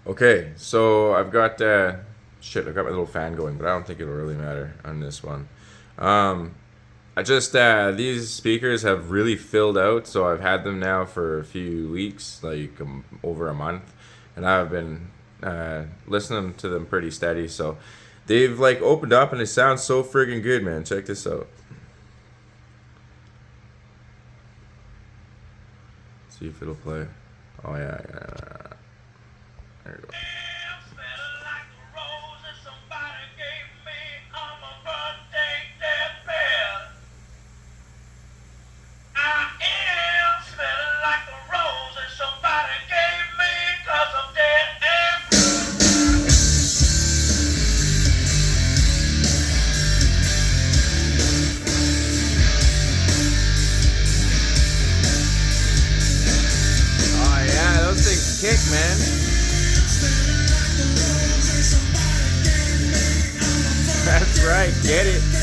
Okay, so I've got shit. I've got my little fan going, but I don't think it'll really matter on this one. Um, I just these speakers have really filled out, so I've had them now for a few weeks, like over a month, and I've been listening to them pretty steady. So they've like opened up, and they sound so friggin' good, man. Check this out. See if it'll play. Oh yeah, yeah. There you go. Oh yeah, those things kick, man. That's right, get it.